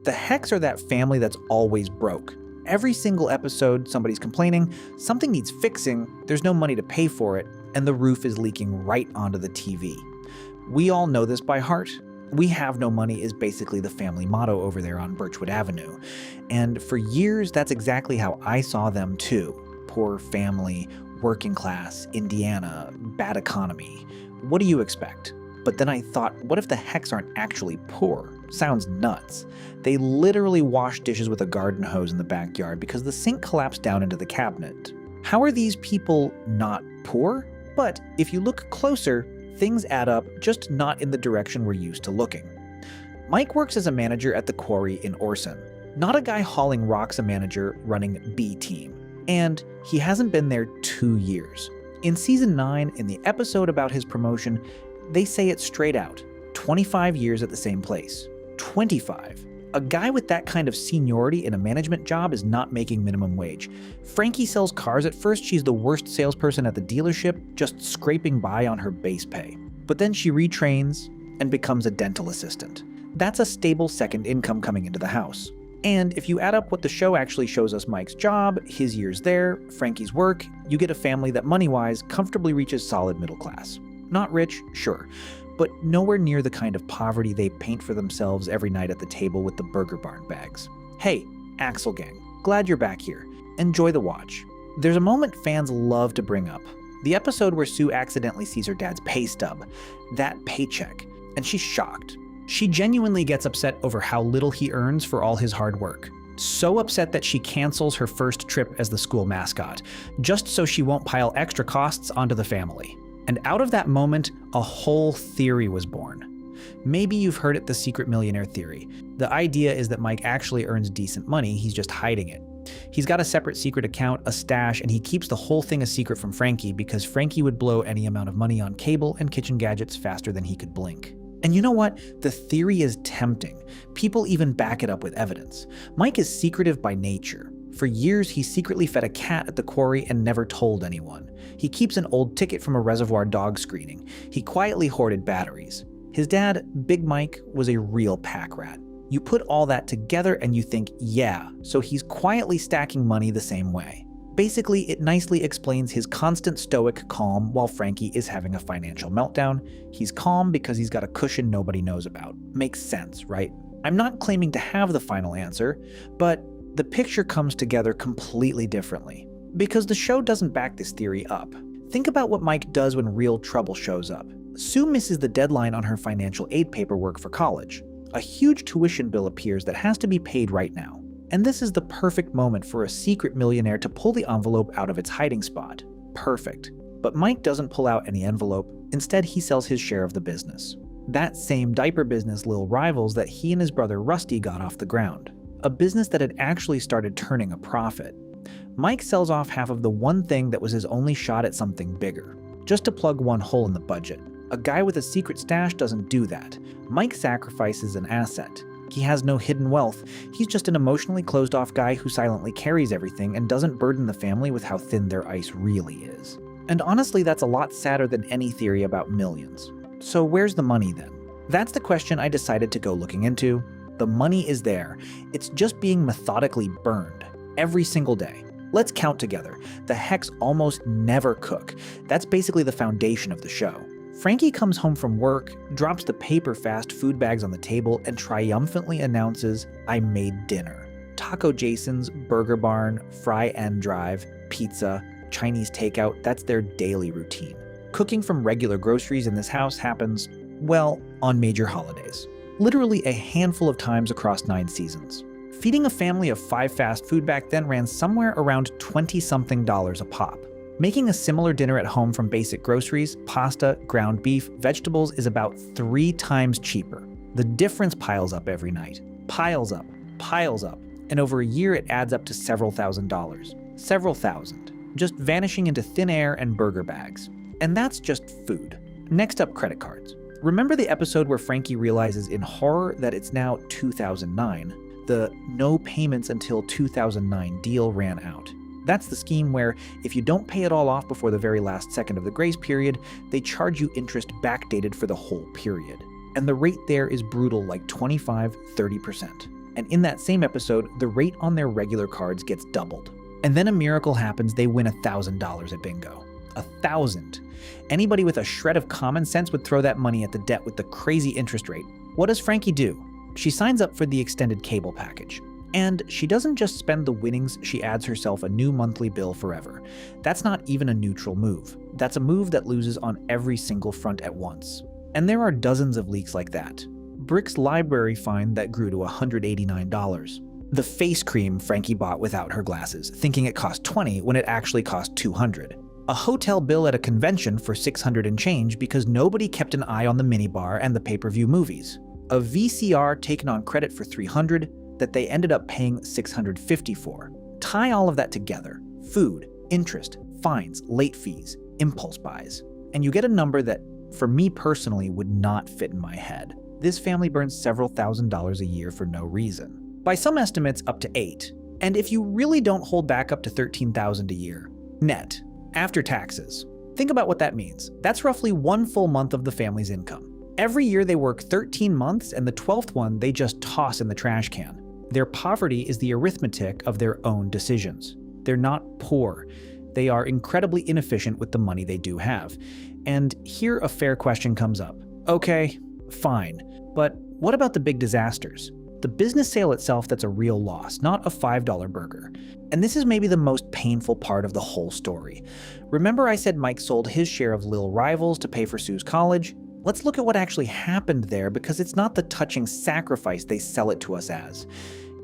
The Hecks are that family that's always broke. Every single episode, somebody's complaining, something needs fixing, there's no money to pay for it, and the roof is leaking right onto the TV. We all know this by heart. "We have no money" is basically the family motto over there on Birchwood Avenue. And for years, that's exactly how I saw them too. Poor family, working class, Indiana, bad economy. What do you expect? But then I thought, what if the Hecks aren't actually poor? Sounds nuts. They literally wash dishes with a garden hose in the backyard because the sink collapsed down into the cabinet. How are these people not poor? But if you look closer, things add up, just not in the direction we're used to looking. Mike works as a manager at the quarry in Orson. Not a guy hauling rocks, a manager running B Team. And he hasn't been there 2 years. In season 9, in the episode about his promotion, they say it straight out. 25 years at the same place. 25. A guy with that kind of seniority in a management job is not making minimum wage. Frankie sells cars. At first, she's the worst salesperson at the dealership, just scraping by on her base pay. But then she retrains and becomes a dental assistant. That's a stable second income coming into the house. And if you add up what the show actually shows us Mike's job, his years there, Frankie's work, you get a family that money-wise comfortably reaches solid middle class. Not rich, sure, but nowhere near the kind of poverty they paint for themselves every night at the table with the Burger Barn bags. Hey, Axel Gang, glad you're back here. Enjoy the watch. There's a moment fans love to bring up. The episode where Sue accidentally sees her dad's pay stub. That paycheck. And she's shocked. She genuinely gets upset over how little he earns for all his hard work. So upset that she cancels her first trip as the school mascot, just so she won't pile extra costs onto the family. And out of that moment, a whole theory was born. Maybe you've heard it, the secret millionaire theory. The idea is that Mike actually earns decent money, he's just hiding it. He's got a separate secret account, a stash, and he keeps the whole thing a secret from Frankie because Frankie would blow any amount of money on cable and kitchen gadgets faster than he could blink. And you know what? The theory is tempting. People even back it up with evidence. Mike is secretive by nature. For years, he secretly fed a cat at the quarry and never told anyone. He keeps an old ticket from a Reservoir Dog screening. He quietly hoarded batteries. His dad, Big Mike, was a real pack rat. You put all that together and you think, yeah, so he's quietly stacking money the same way. Basically, it nicely explains his constant stoic calm while Frankie is having a financial meltdown. He's calm because he's got a cushion nobody knows about. Makes sense, right? I'm not claiming to have the final answer, but the picture comes together completely differently. Because the show doesn't back this theory up. Think about what Mike does when real trouble shows up. Sue misses the deadline on her financial aid paperwork for college. A huge tuition bill appears that has to be paid right now. And this is the perfect moment for a secret millionaire to pull the envelope out of its hiding spot. Perfect. But Mike doesn't pull out any envelope. Instead, he sells his share of the business. That same diaper business Lil rivals that he and his brother Rusty got off the ground. A business that had actually started turning a profit. Mike sells off half of the one thing that was his only shot at something bigger, just to plug one hole in the budget. A guy with a secret stash doesn't do that. Mike sacrifices an asset. He has no hidden wealth. He's just an emotionally closed-off guy who silently carries everything and doesn't burden the family with how thin their ice really is. And honestly, that's a lot sadder than any theory about millions. So where's the money then? That's the question I decided to go looking into. The money is there. It's just being methodically burned every single day. Let's count together. The Hecks almost never cook. That's basically the foundation of the show. Frankie comes home from work, drops the paper fast food bags on the table, and triumphantly announces, "I made dinner." Taco Jason's, Burger Barn, Fry and Drive, pizza, Chinese takeout, that's their daily routine. Cooking from regular groceries in this house happens, well, on major holidays. Literally a handful of times across 9 seasons. Feeding a family of 5 fast food back then ran somewhere around $20-something a pop. Making a similar dinner at home from basic groceries, pasta, ground beef, vegetables is about 3 times cheaper. The difference piles up every night. Piles up, and over a year it adds up to several $1,000s. Several thousand. Just vanishing into thin air and burger bags. And that's just food. Next up, credit cards. Remember the episode where Frankie realizes in horror that it's now 2009? The no payments until 2009 deal ran out. That's the scheme where, if you don't pay it all off before the very last second of the grace period, they charge you interest backdated for the whole period. And the rate there is brutal, like 25-30%. And in that same episode, the rate on their regular cards gets doubled. And then a miracle happens, they win $1,000 at bingo. 1,000. Anybody with a shred of common sense would throw that money at the debt with the crazy interest rate. What does Frankie do? She signs up for the extended cable package. And she doesn't just spend the winnings, she adds herself a new monthly bill forever. That's not even a neutral move. That's a move that loses on every single front at once. And there are dozens of leaks like that. Brick's library fine that grew to $189. The face cream Frankie bought without her glasses, thinking it cost $20 when it actually cost $200. A hotel bill at a convention for $600 and change because nobody kept an eye on the minibar and the pay-per-view movies. A VCR taken on credit for $300 that they ended up paying $650 for. Tie all of that together: food, interest, fines, late fees, impulse buys. And you get a number that, for me personally, would not fit in my head. This family burns several $1,000s a year for no reason. By some estimates, up to $8. And if you really don't hold back, up to $13,000 a year. Net, after taxes. Think about what that means. That's roughly 1 full month of the family's income. Every year they work 13 months, and the 12th one they just toss in the trash can. Their poverty is the arithmetic of their own decisions. They're not poor. They are incredibly inefficient with the money they do have. And here a fair question comes up. Okay, fine. But what about the big disasters? The business sale itself that's a real loss, not a $5 burger. And this is maybe the most painful part of the whole story. Remember I said Mike sold his share of Lil Rivals to pay for Sue's college? Let's look at what actually happened there, because it's not the touching sacrifice they sell it to us as.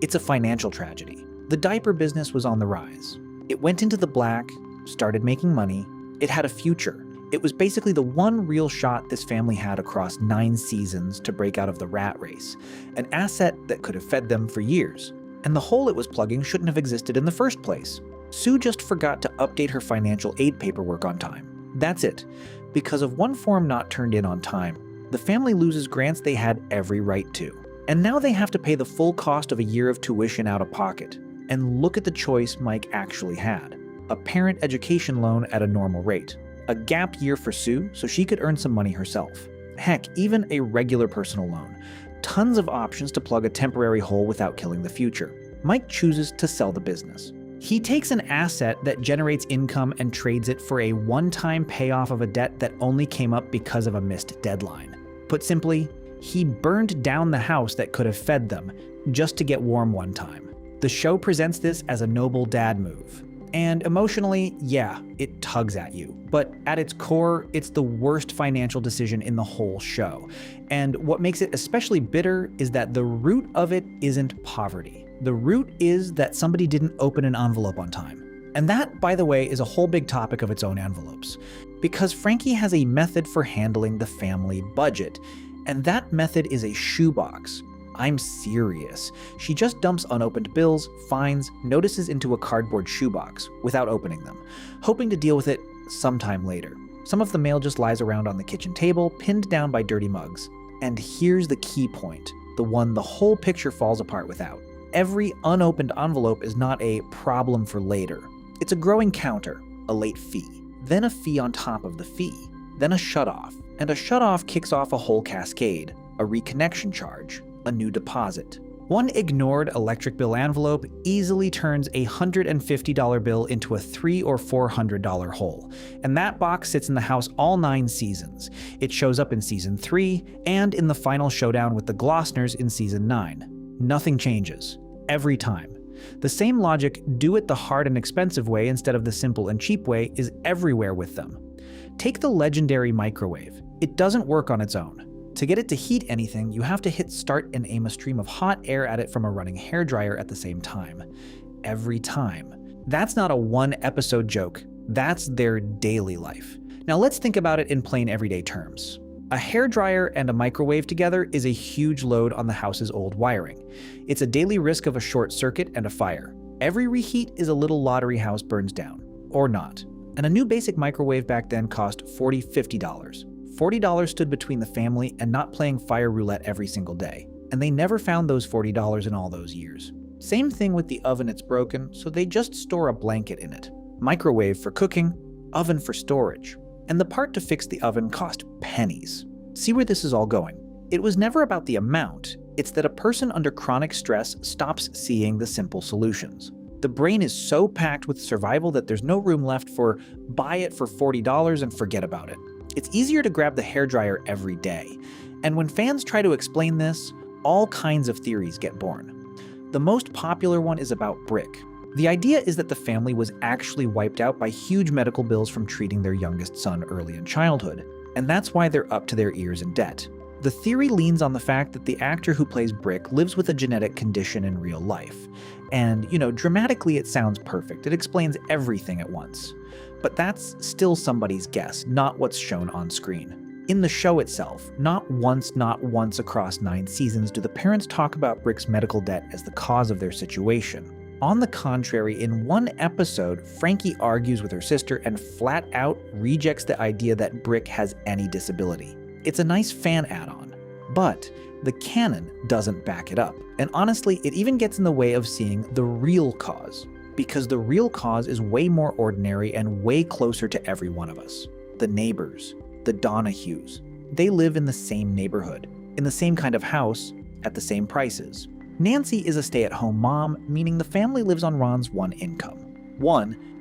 It's a financial tragedy. The diaper business was on the rise. It went into the black, started making money. It had a future. It was basically the one real shot this family had across 9 seasons to break out of the rat race, an asset that could have fed them for years. And the hole it was plugging shouldn't have existed in the first place. Sue just forgot to update her financial aid paperwork on time. That's it. Because of one form not turned in on time, the family loses grants they had every right to. And now they have to pay the full cost of a year of tuition out of pocket. And look at the choice Mike actually had. A parent education loan at a normal rate. A gap year for Sue so she could earn some money herself. Heck, even a regular personal loan. Tons of options to plug a temporary hole without killing the future. Mike chooses to sell the business. He takes an asset that generates income and trades it for a one-time payoff of a debt that only came up because of a missed deadline. Put simply, he burned down the house that could have fed them just to get warm one time. The show presents this as a noble dad move. And emotionally, yeah, it tugs at you. But at its core, it's the worst financial decision in the whole show. And what makes it especially bitter is that the root of it isn't poverty. The root is that somebody didn't open an envelope on time. And that, by the way, is a whole big topic of its own envelopes. Because Frankie has a method for handling the family budget. And that method is a shoebox. I'm serious. She just dumps unopened bills, fines, notices into a cardboard shoebox without opening them, hoping to deal with it sometime later. Some of the mail just lies around on the kitchen table, pinned down by dirty mugs. And here's the key point, the one the whole picture falls apart without. Every unopened envelope is not a problem for later. It's a growing counter, a late fee, then a fee on top of the fee, then a shutoff, and a shutoff kicks off a whole cascade, a reconnection charge, a new deposit. One ignored electric bill envelope easily turns a $150 bill into a $300 or $400 hole, and that box sits in the house all 9 seasons. It shows up in season 3 and in the final showdown with the Glossners in season 9. Nothing changes. Every time. The same logic, do it the hard and expensive way instead of the simple and cheap way, is everywhere with them. Take the legendary microwave. It doesn't work on its own. To get it to heat anything, you have to hit start and aim a stream of hot air at it from a running hairdryer at the same time. Every time. That's not a one-episode joke. That's their daily life. Now let's think about it in plain everyday terms. A hairdryer and a microwave together is a huge load on the house's old wiring. It's a daily risk of a short circuit and a fire. Every reheat is a little lottery house burns down. Or not. And a new basic microwave back then cost $40, $50. $40 stood between the family and not playing fire roulette every single day. And they never found those $40 in all those years. Same thing with the oven, it's broken, so they just store a blanket in it. Microwave for cooking, oven for storage. And the part to fix the oven cost pennies. See where this is all going. It was never about the amount, It's that a person under chronic stress stops seeing the simple solutions. The brain is so packed with survival that there's no room left for buy it for $40 and forget about it. It's easier to grab the hairdryer every day. And when fans try to explain this, all kinds of theories get born. The most popular one is about Brick. The idea is that the family was actually wiped out by huge medical bills from treating their youngest son early in childhood, and that's why they're up to their ears in debt. The theory leans on the fact that the actor who plays Brick lives with a genetic condition in real life. And, dramatically it sounds perfect. It explains everything at once. But that's still somebody's guess, not what's shown on screen. In the show itself, not once across 9 seasons do the parents talk about Brick's medical debt as the cause of their situation. On the contrary, in one episode, Frankie argues with her sister and flat out rejects the idea that Brick has any disability. It's a nice fan add-on, but the canon doesn't back it up. And honestly, it even gets in the way of seeing the real cause, because the real cause is way more ordinary and way closer to every one of us. The neighbors, the Donahues. They live in the same neighborhood, in the same kind of house, at the same prices. Nancy is a stay-at-home mom, meaning the family lives on Ron's one income.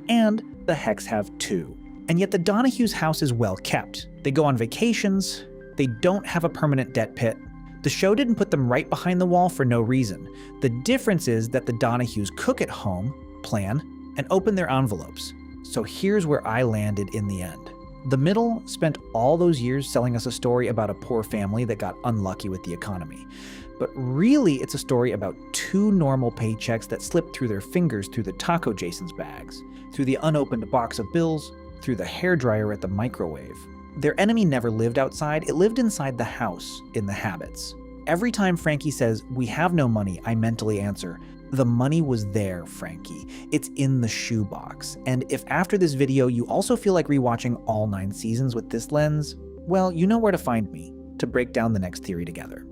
And the Hecks have 2. And yet the Donahues' house is well kept. They go on vacations, they don't have a permanent debt pit. The show didn't put them right behind the wall for no reason. The difference is that the Donahues cook at home, plan, and open their envelopes. So here's where I landed in the end. The Middle spent all those years selling us a story about a poor family that got unlucky with the economy. But really, it's a story about 2 normal paychecks that slipped through their fingers through the Taco Jason's bags, through the unopened box of bills, through the hairdryer at the microwave. Their enemy never lived outside, it lived inside the house, in the habits. Every time Frankie says, "We have no money," I mentally answer, "The money was there, Frankie. It's in the shoebox." And if after this video you also feel like rewatching all 9 seasons with this lens, well, you know where to find me to break down the next theory together.